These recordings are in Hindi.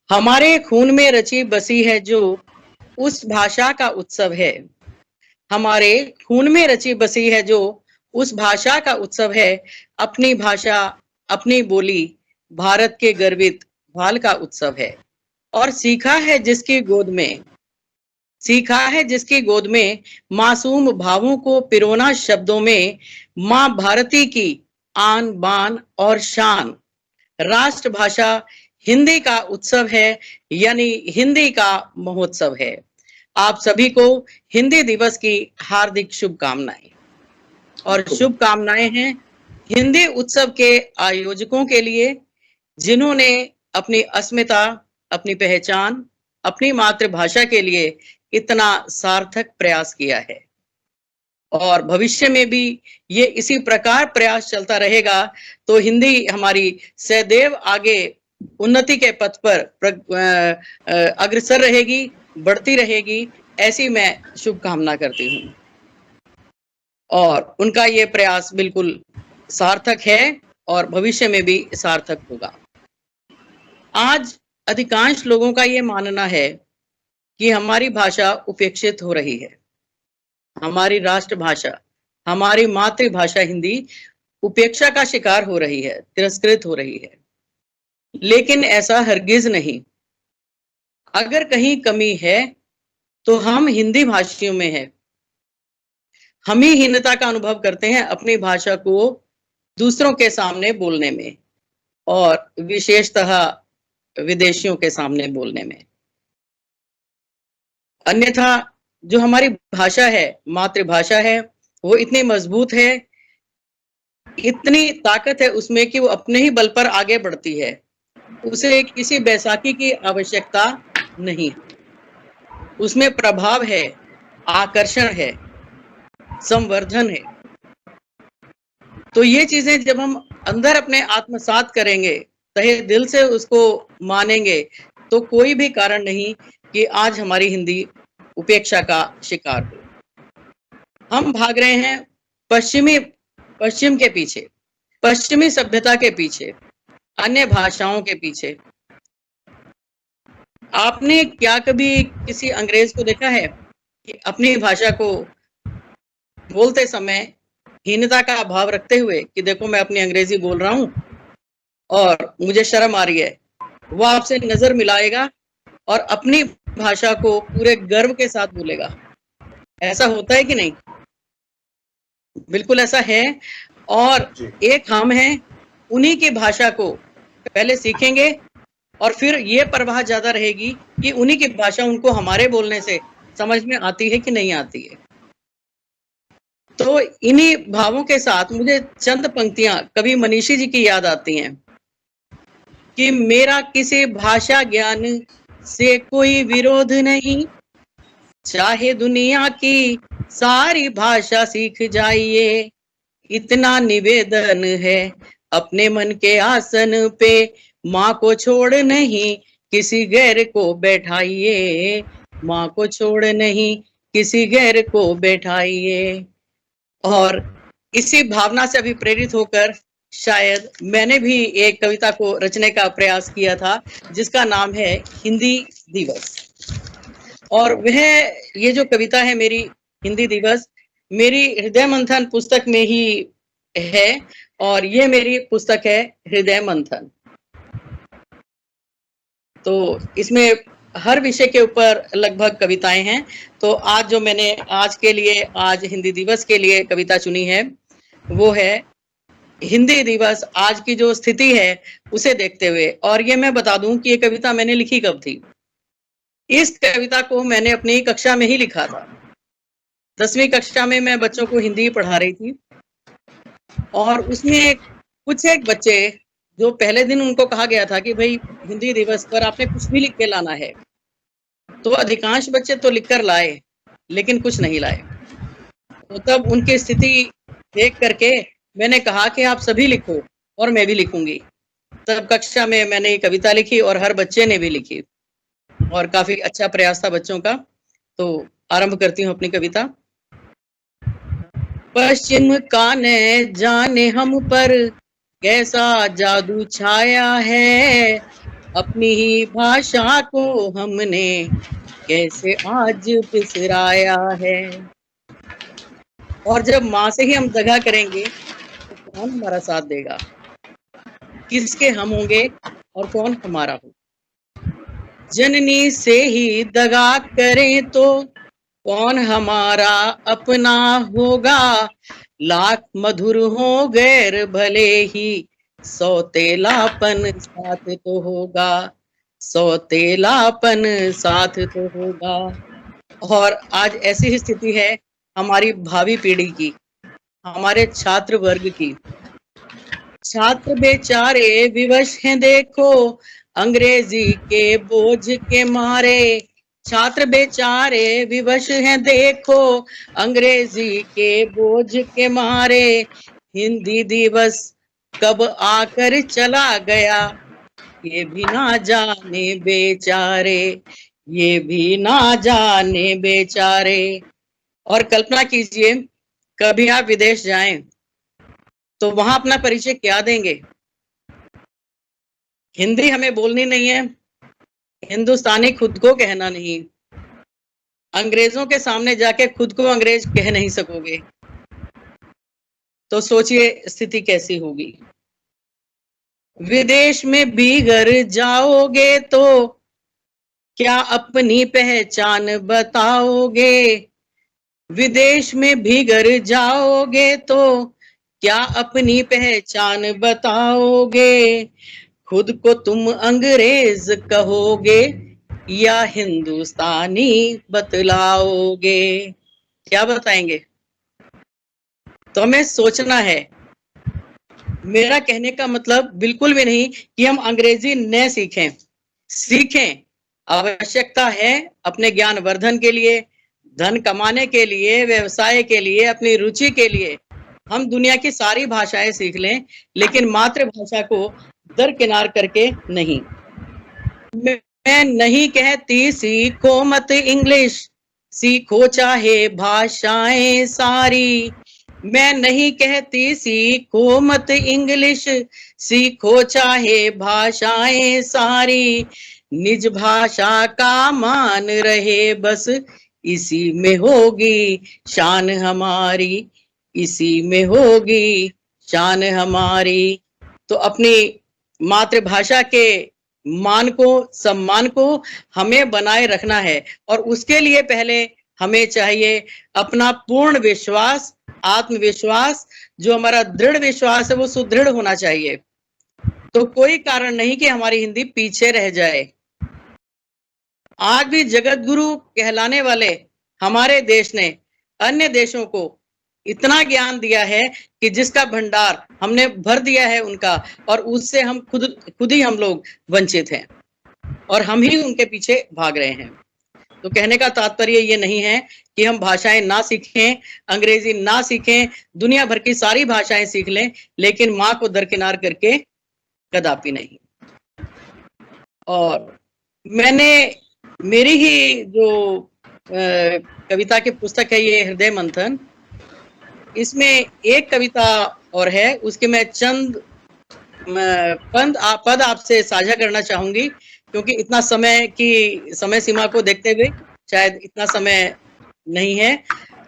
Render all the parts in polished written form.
हमारे खून में रची बसी है जो उस भाषा का उत्सव है। हमारे खून में रची बसी है जो उस भाषा का उत्सव है। अपनी भाषा, अपनी बोली, भारत के गर्वित भाल का उत्सव है। और सीखा है जिसकी गोद में मासूम भावों को पिरोना शब्दों में। माँ भारती की आन बान और शान। राष्ट्रभाषा हिंदी का उत्सव है, यानी हिंदी का महोत्सव है। आप सभी को हिंदी दिवस की हार्दिक शुभकामनाएं। और शुभकामनाएं हैं हिंदी उत्सव के आयोजकों के लिए, जिन्होंने अपनी अस्मिता, अपनी पहचान, अपनी मातृभाषा के लिए इतना सार्थक प्रयास किया है। और भविष्य में भी ये इसी प्रकार प्रयास चलता रहेगा तो हिंदी हमारी सदैव आगे उन्नति के पथ पर अग्रसर रहेगी, बढ़ती रहेगी, ऐसी मैं शुभकामना करती हूँ। और उनका ये प्रयास बिल्कुल सार्थक है और भविष्य में भी सार्थक होगा। आज अधिकांश लोगों का ये मानना है कि हमारी भाषा उपेक्षित हो रही है। हमारी राष्ट्रभाषा, हमारी मातृभाषा हिंदी उपेक्षा का शिकार हो रही है, तिरस्कृत हो रही है। लेकिन ऐसा हरगिज नहीं। अगर कहीं कमी है तो हम हिंदी भाषियों में है। हम ही हीनता का अनुभव करते हैं अपनी भाषा को दूसरों के सामने बोलने में, और विशेषतः विदेशियों के सामने बोलने में। अन्यथा जो हमारी भाषा है, मातृभाषा है, वो इतनी मजबूत है, इतनी ताकत है उसमें कि वो अपने ही बल पर आगे बढ़ती है। उसे किसी बैसाखी की आवश्यकता नहीं। उसमें प्रभाव है, आकर्षण है, संवर्धन है। तो ये चीजें जब हम अंदर अपने आत्मसात करेंगे, तहे दिल से उसको मानेंगे, तो कोई भी कारण नहीं कि आज हमारी हिंदी उपेक्षा का शिकार हो। हम भाग रहे हैं पश्चिम के पीछे, पश्चिमी सभ्यता के पीछे, अन्य भाषाओं के पीछे। आपने क्या कभी किसी अंग्रेज को देखा है कि अपनी भाषा को बोलते समय हीनता का भाव रखते हुए कि देखो मैं अपनी अंग्रेजी बोल रहा हूं और मुझे शर्म आ रही है? वो आपसे नजर मिलाएगा और अपनी भाषा को पूरे गर्व के साथ बोलेगा। ऐसा होता है कि नहीं? बिल्कुल ऐसा है। और एक हम हैं, उन्हीं की भाषा को पहले सीखेंगे और फिर ये परवाह ज्यादा रहेगी कि उन्हीं की भाषा उनको हमारे बोलने से समझ में आती है कि नहीं आती है। तो इन्हीं भावों के साथ मुझे चंद पंक्तियां कवि मनीषी जी की याद आती हैं कि मेरा किसी भाषा ज्ञान से कोई विरोध नहीं, चाहे दुनिया की सारी भाषा सीख जाइए। इतना निवेदन है अपने मन के आसन पे, माँ को छोड़ नहीं किसी गैर को बैठाइए। माँ को छोड़ नहीं किसी गैर को बैठाइए। और इसी भावना से अभी प्रेरित होकर शायद मैंने भी एक कविता को रचने का प्रयास किया था, जिसका नाम है हिंदी दिवस। और वह ये जो कविता है मेरी, हिंदी दिवस, मेरी हृदय मंथन पुस्तक में ही है। और ये मेरी पुस्तक है हृदय मंथन। तो इसमें हर विषय के ऊपर लगभग कविताएं हैं। तो आज जो मैंने आज हिंदी दिवस के लिए कविता चुनी है, वो है हिंदी दिवस आज की जो स्थिति है उसे देखते हुए। और ये मैं बता दूं कि ये कविता मैंने लिखी कब थी। इस कविता को मैंने अपनी कक्षा में ही लिखा था। 10वीं कक्षा में मैं बच्चों को हिंदी पढ़ा रही थी, और उसमें कुछ एक बच्चे, जो पहले दिन उनको कहा गया था कि भाई हिंदी दिवस पर आपने कुछ भी लिख के लाना है, तो अधिकांश बच्चे तो लिख कर लाए, लेकिन कुछ नहीं लाए। तो तब उनकी स्थिति देख करके मैंने कहा कि आप सभी लिखो और मैं भी लिखूंगी। तब कक्षा में मैंने ये कविता लिखी और हर बच्चे ने भी लिखी, और काफी अच्छा प्रयास था बच्चों का। तो आरंभ करती हूँ अपनी कविता। पश्चिम का न जाने हम पर कैसा जादू छाया है, अपनी ही भाषा को हमने कैसे आज बिसराया है। और जब माँ से ही हम दगा करेंगे तो कौन हमारा साथ देगा, किसके हम होंगे और कौन हमारा हो। जननी से ही दगा करें तो कौन हमारा अपना होगा। लाख मधुर हो गैर भले ही सौतेलापन साथ तो होगा, सौतेलापन साथ तो होगा। और आज ऐसी ही स्थिति है हमारी भावी पीढ़ी की, हमारे छात्र वर्ग की। छात्र बेचारे विवश हैं देखो अंग्रेजी के बोझ के मारे। छात्र बेचारे विवश हैं देखो अंग्रेजी के बोझ के मारे। हिंदी दिवस कब आकर चला गया ये भी ना जाने बेचारे, ये भी ना जाने बेचारे। और कल्पना कीजिए कभी आप विदेश जाएं तो वहां अपना परिचय क्या देंगे। हिंदी हमें बोलनी नहीं है, हिंदुस्तानी खुद को कहना नहीं, अंग्रेजों के सामने जाके खुद को अंग्रेज कह नहीं सकोगे, तो सोचिए स्थिति कैसी होगी। विदेश में भी घर जाओगे तो क्या अपनी पहचान बताओगे। विदेश में भी घर जाओगे तो क्या अपनी पहचान बताओगे। खुद को तुम अंग्रेज कहोगे या हिंदुस्तानी बतलाओगे, क्या बताएंगे। तो हमें सोचना है। मेरा कहने का मतलब बिल्कुल भी नहीं कि हम अंग्रेजी न सीखें, सीखें, आवश्यकता है अपने ज्ञान वर्धन के लिए, धन कमाने के लिए, व्यवसाय के लिए, अपनी रुचि के लिए हम दुनिया की सारी भाषाएं सीख लें, लेकिन मातृभाषा को दरकिनार करके नहीं। मैं नहीं कहती सीखो मत इंग्लिश, सीखो चाहे भाषाएं सारी। मैं नहीं कहती सीखो मत इंग्लिश, सीखो चाहे भाषाएं सारी। निज भाषा का मान रहे बस इसी में होगी शान हमारी, इसी में होगी शान हमारी। तो अपनी मातृभाषा के मान को, सम्मान को हमें बनाए रखना है। और उसके लिए पहले हमें चाहिए अपना पूर्ण विश्वास, आत्मविश्वास। जो हमारा दृढ़ विश्वास है वो सुदृढ़ होना चाहिए। तो कोई कारण नहीं कि हमारी हिंदी पीछे रह जाए। आज भी जगत गुरु कहलाने वाले हमारे देश ने अन्य देशों को इतना ज्ञान दिया है कि जिसका भंडार हमने भर दिया है उनका, और उससे हम खुद ही हम लोग वंचित हैं और हम ही उनके पीछे भाग रहे हैं। तो कहने का तात्पर्य ये नहीं है कि हम भाषाएं ना सीखें, अंग्रेजी ना सीखें, दुनिया भर की सारी भाषाएं सीख लें, लेकिन माँ को दरकिनार करके कदापि नहीं। और मैंने मेरी ही जो कविता की पुस्तक है ये हृदय मंथन, इसमें एक कविता और है, उसके मैं चंद पद आपसे साझा करना चाहूंगी, क्योंकि इतना समय सीमा को देखते हुए शायद इतना समय नहीं है।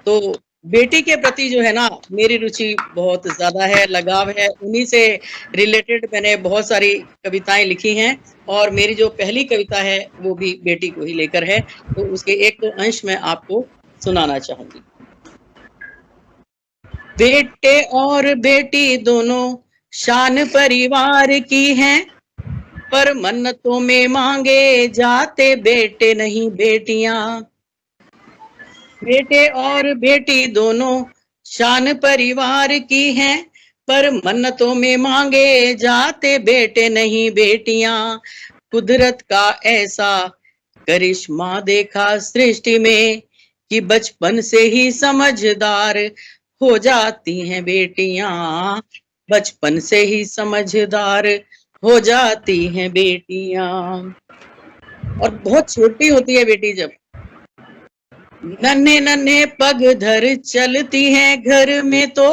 तो बेटी के प्रति जो है ना मेरी रुचि बहुत ज्यादा है, लगाव है, उन्हीं से रिलेटेड मैंने बहुत सारी कविताएं लिखी हैं। और मेरी जो पहली कविता है वो भी बेटी को ही लेकर है, तो उसके एक दो अंश मैं आपको सुनाना चाहूंगी। बेटे और बेटी दोनों शान परिवार की हैं, पर मन्नतों में मांगे जाते बेटे नहीं बेटियां। बेटे और बेटी दोनों शान परिवार की हैं, पर मन्नतों में मांगे जाते बेटे नहीं बेटियां। कुदरत का ऐसा करिश्मा देखा सृष्टि में कि बचपन से ही समझदार हो जाती हैं बेटियां, बचपन से ही समझदार हो जाती हैं बेटियां। और बहुत छोटी होती है बेटी जब, नन्हे नन्हे पग धर चलती हैं घर में, तो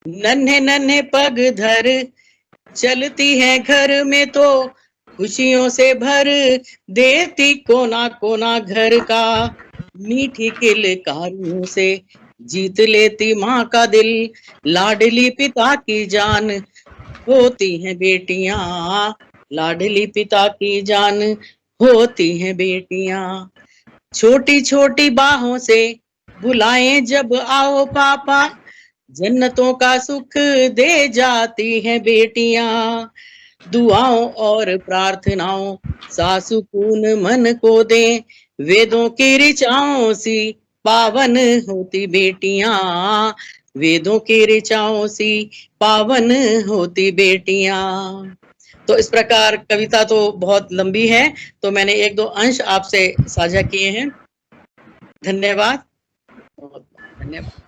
नन्हे नन्हे पग धर चलती हैं घर में, तो खुशियों से भर देती कोना कोना घर का, मीठी किलकारियों से जीत लेती माँ का दिल, लाडली पिता की जान होती हैं बेटियां, लाडली पिता की जान होती हैं बेटियां। छोटी छोटी बाहों से बुलाएं जब आओ पापा, जन्नतों का सुख दे जाती हैं बेटियां। दुआओं और प्रार्थनाओं सा सुकून मन को दे, वेदों की ऋचाओं सी पावन होती बेटियां, वेदों की ऋचाओं सी पावन होती बेटियां। तो इस प्रकार कविता तो बहुत लंबी है, तो मैंने एक दो अंश आपसे साझा किए हैं। धन्यवाद, बहुत धन्यवाद।